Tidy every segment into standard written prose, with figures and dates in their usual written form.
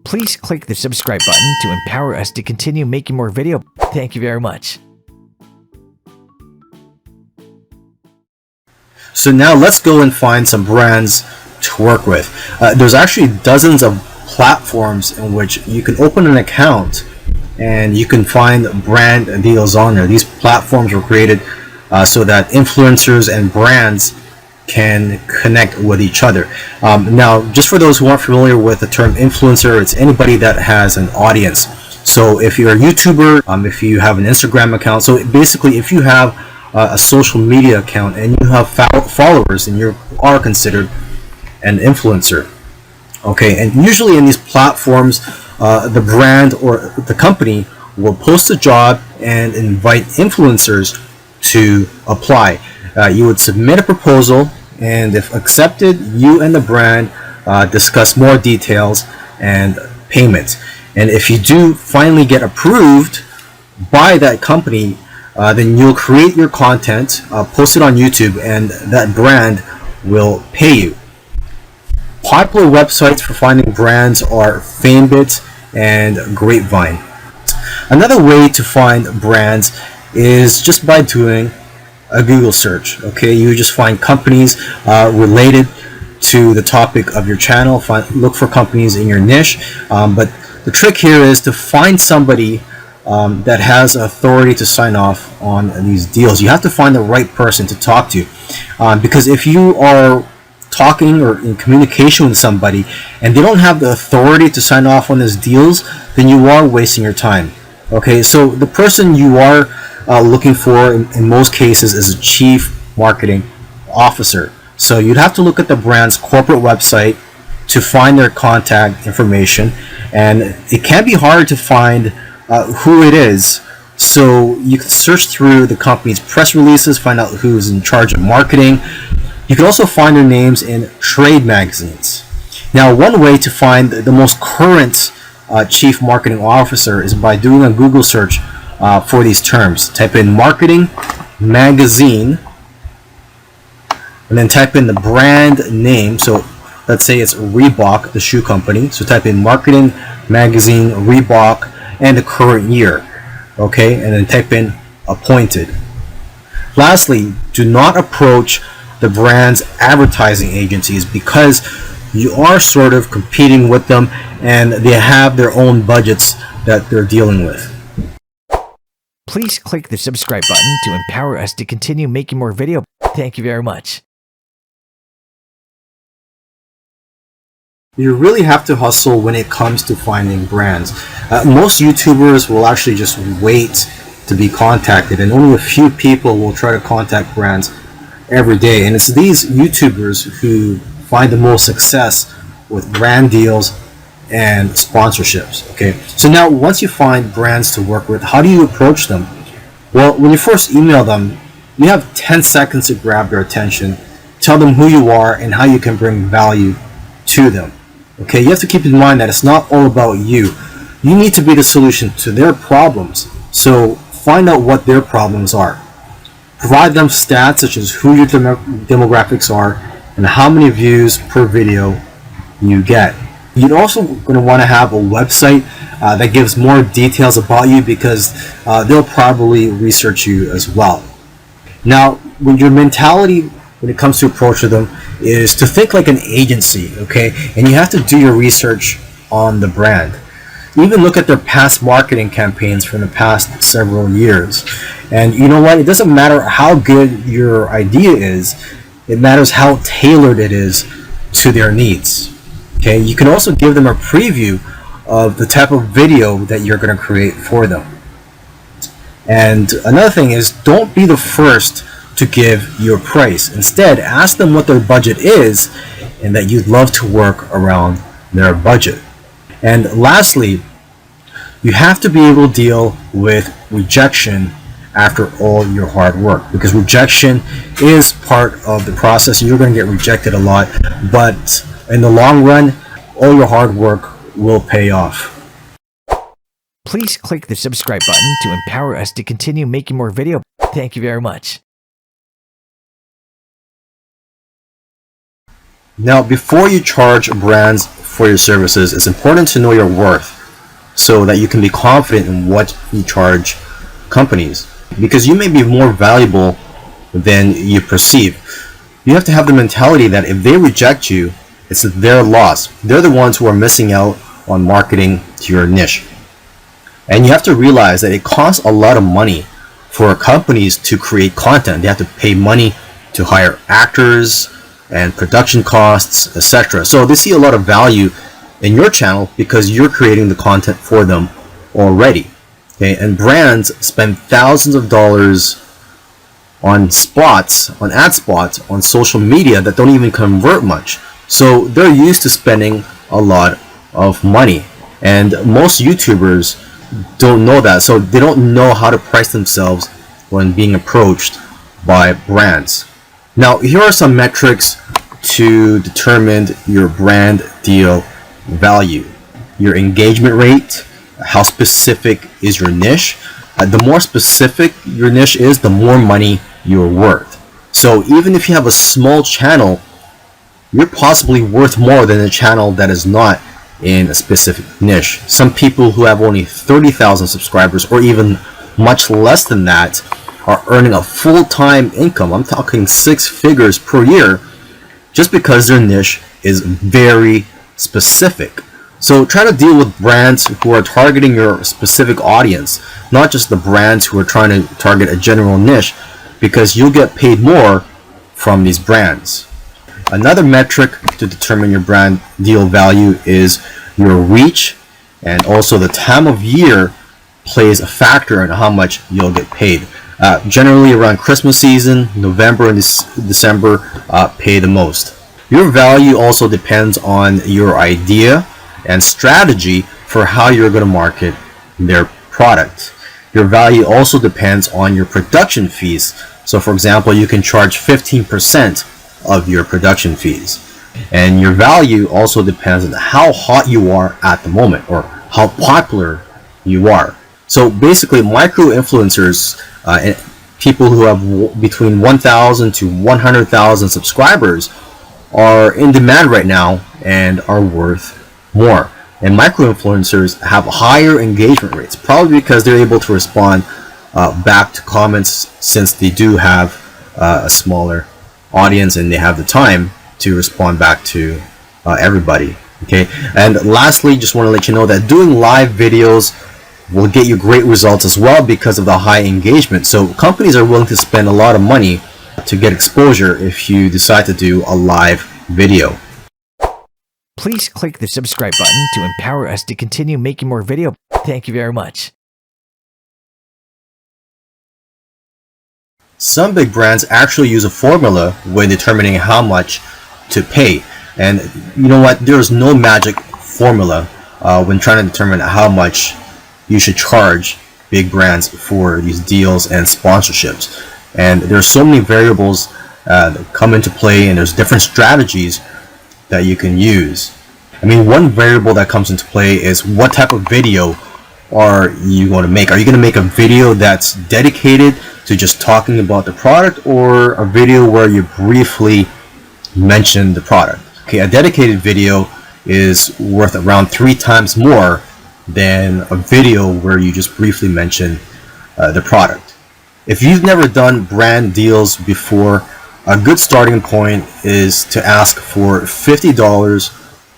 Please click the subscribe button to empower us to continue making more video. Thank you very much. So now let's go and find some brands to work with. There's actually dozens of platforms in which you can open an account and you can find brand deals on there. These platforms were created so that influencers and brands can connect with each other. Now, just for those who aren't familiar with the term influencer, it's anybody that has an audience. So if you're a YouTuber, if you have an Instagram account, so basically if you have a social media account and you have followers, and you are considered an influencer. Okay, and usually in these platforms, the brand or the company will post a job and invite influencers to apply. You would submit a proposal, and if accepted, you and the brand discuss more details and payments. And if you do finally get approved by that company, then you'll create your content, post it on YouTube, and that brand will pay you. Popular websites for finding brands are Famebit and Grapevine. Another way to find brands is just by doing a Google search. Okay, you just find companies related to the topic of your channel. Look for companies in your niche, but the trick here is to find somebody that has authority to sign off on these deals. You have to find the right person to talk to, because if you are talking or in communication with somebody and they don't have the authority to sign off on these deals, then you are wasting your time. Okay, so the person you are looking for in most cases is a chief marketing officer. So you'd have to look at the brand's corporate website to find their contact information, and it can be hard to find who it is. So you can search through the company's press releases, find out who's in charge of marketing. You can also find their names in trade magazines. Now, one way to find the most current chief marketing officer is by doing a Google search for these terms. Type in marketing magazine and then type in the brand name. So let's say it's Reebok, the shoe company. So type in marketing magazine Reebok and the current year. Okay, and then type in appointed. Lastly, do not approach the brand's advertising agencies, because you are sort of competing with them and they have their own budgets that they're dealing with. Please click the subscribe button to empower us to continue making more video. Thank you very much. You really have to hustle when it comes to finding brands. Most YouTubers will actually just wait to be contacted, and only a few people will try to contact brands every day. And it's these YouTubers who find the most success with brand deals and sponsorships. Okay, so now once you find brands to work with, how do you approach them? Well, when you first email them, you have 10 seconds to grab their attention, tell them who you are and how you can bring value to them. Okay, you have to keep in mind that it's not all about you. You need to be the solution to their problems. So find out what their problems are. Provide them stats such as who your demographics are and how many views per video you get. You're also going to want to have a website that gives more details about you, because they'll probably research you as well. Now, when your mentality when it comes to approaching them is to think like an agency, okay? And you have to do your research on the brand. Even look at their past marketing campaigns from the past several years. And you know what? It doesn't matter how good your idea is. It matters how tailored it is to their needs. Okay? You can also give them a preview of the type of video that you're going to create for them. And another thing is, don't be the first to give your price. Instead, ask them what their budget is and that you'd love to work around their budget. And lastly, you have to be able to deal with rejection after all your hard work, because rejection is part of the process. You're going to get rejected a lot, but in the long run, all your hard work will pay off. Please click the subscribe button to empower us to continue making more video. Thank you very much. Now, before you charge brands for your services, it's important to know your worth so that you can be confident in what you charge companies, because you may be more valuable than you perceive. You have to have the mentality that if they reject you, it's their loss. They're the ones who are missing out on marketing to your niche. And you have to realize that it costs a lot of money for companies to create content. They have to pay money to hire actors and production costs, etc. So they see a lot of value in your channel because you're creating the content for them already. Okay? And brands spend thousands of dollars on spots, on ad spots, on social media that don't even convert much. So they're used to spending a lot of money. And most YouTubers don't know that. So they don't know how to price themselves when being approached by brands. Now, here are some metrics to determine your brand deal value. Your engagement rate, how specific is your niche. The more specific your niche is, the more money you're worth. So even if you have a small channel, you're possibly worth more than a channel that is not in a specific niche. Some people who have only 30,000 subscribers or even much less than that are earning a full-time income. I'm talking 6 figures per year just because their niche is very specific. So try to deal with brands who are targeting your specific audience, not just the brands who are trying to target a general niche, because you'll get paid more from these brands. Another metric to determine your brand deal value is your reach, and also the time of year plays a factor in how much you'll get paid. Generally around Christmas season, November and December pay the most. Your value also depends on your idea and strategy for how you're going to market their product. Your value also depends on your production fees. So for example, you can charge 15% of your production fees. And your value also depends on how hot you are at the moment or how popular you are. So basically, micro influencers, people who have between 1,000 to 100,000 subscribers, are in demand right now and are worth more. And micro influencers have higher engagement rates, probably because they're able to respond back to comments, since they do have a smaller audience and they have the time to respond back to everybody. Okay, and lastly, just want to let you know that doing live videos will get you great results as well because of the high engagement. So companies are willing to spend a lot of money to get exposure if you decide to do a live video. Please click the subscribe button to empower us to continue making more video. Thank you very much. Some big brands actually use a formula when determining how much to pay. And you know what? There's no magic formula when trying to determine how much you should charge big brands for these deals and sponsorships. And there's so many variables that come into play, and there's different strategies that you can use. I mean, one variable that comes into play is what type of video are you going to make? Are you going to make a video that's dedicated to just talking about the product, or a video where you briefly mention the product? Okay, a dedicated video is worth around 3 times more than a video where you just briefly mention the product. If you've never done brand deals before, a good starting point is to ask for $50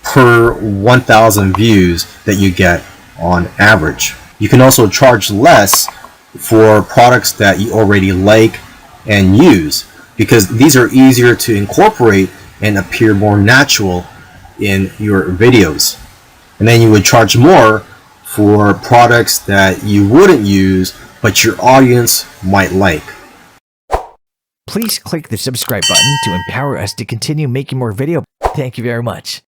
per 1,000 views that you get on average. You can also charge less for products that you already like and use, because these are easier to incorporate and appear more natural in your videos. And then you would charge more for products that you wouldn't use but your audience might like. Please click the subscribe button to empower us to continue making more video. Thank you very much.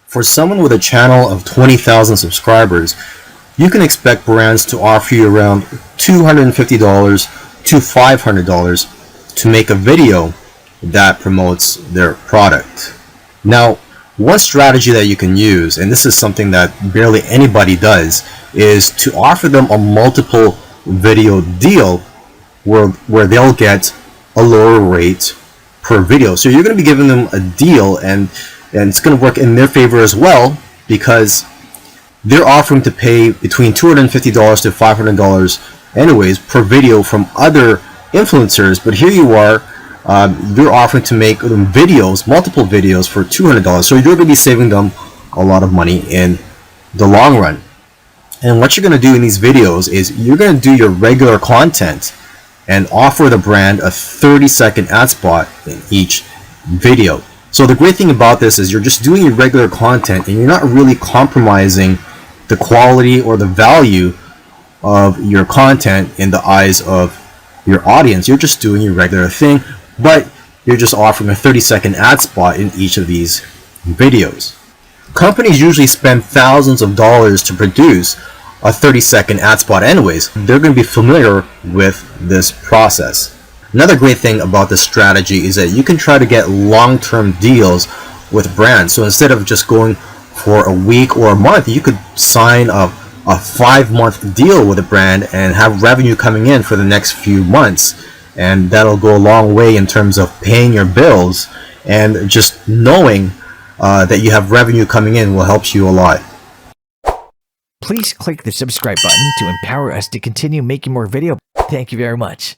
For someone with a channel of 20,000 subscribers, you can expect brands to offer you around $250 to $500 to make a video that promotes their product. Now, one strategy that you can use, and this is something that barely anybody does, is to offer them a multiple video deal where they'll get a lower rate per video. So you're going to be giving them a deal, and it's going to work in their favor as well, because they're offering to pay between $250 to $500 anyways per video from other influencers. But here you are, you're offering to make them videos, multiple videos for $200. So you're going to be saving them a lot of money in the long run. And what you're going to do in these videos is you're going to do your regular content and offer the brand a 30-second ad spot in each video. So the great thing about this is you're just doing your regular content, and you're not really compromising the quality or the value of your content in the eyes of your audience. You're just doing your regular thing, but you're just offering a 30-second ad spot in each of these videos. Companies usually spend thousands of dollars to produce a 30-second ad spot anyways. They're going to be familiar with this process. Another great thing about this strategy is that you can try to get long-term deals with brands. So instead of just going for a week or a month, you could sign a 5-month deal with a brand and have revenue coming in for the next few months. And that'll go a long way in terms of paying your bills, and just knowing that you have revenue coming in will help you a lot. Please click the subscribe button to empower us to continue making more videos. Thank you very much.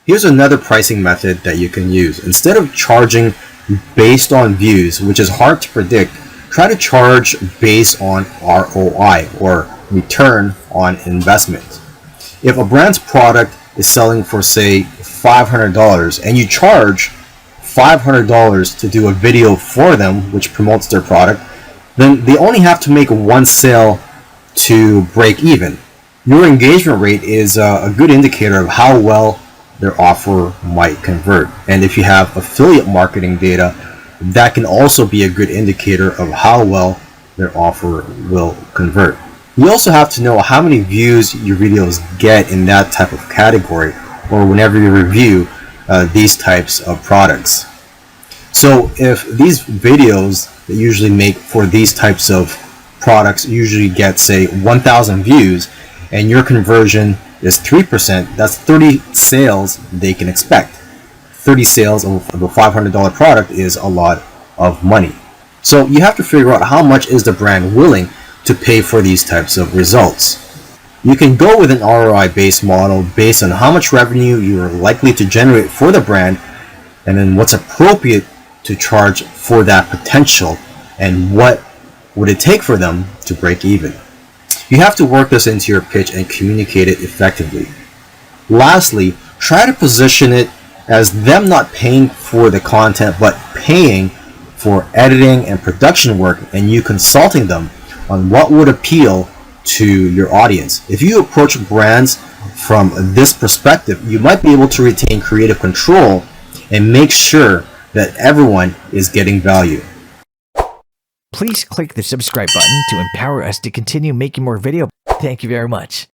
Here's another pricing method that you can use. Instead of charging based on views, which is hard to predict, try to charge based on ROI, or return on investment. If a brand's product is selling for, say, $500, and you charge $500 to do a video for them which promotes their product, then they only have to make one sale to break even. Your engagement rate is a good indicator of how well their offer might convert. And if you have affiliate marketing data, that can also be a good indicator of how well their offer will convert. You also have to know how many views your videos get in that type of category, or whenever you review these types of products. So if these videos that usually make for these types of products usually get, say, 1,000 views, and your conversion is 3%, that's 30 sales they can expect. 30 sales of a $500 product is a lot of money. So you have to figure out how much is the brand willing to pay for these types of results. You can go with an ROI-based model based on how much revenue you are likely to generate for the brand, and then what's appropriate to charge for that potential, and what would it take for them to break even. You have to work this into your pitch and communicate it effectively. Lastly, try to position it as them not paying for the content, but paying for editing and production work, and you consulting them on what would appeal to your audience. If you approach brands from this perspective, you might be able to retain creative control and make sure that everyone is getting value. Please click the subscribe button to empower us to continue making more videos. Thank you very much.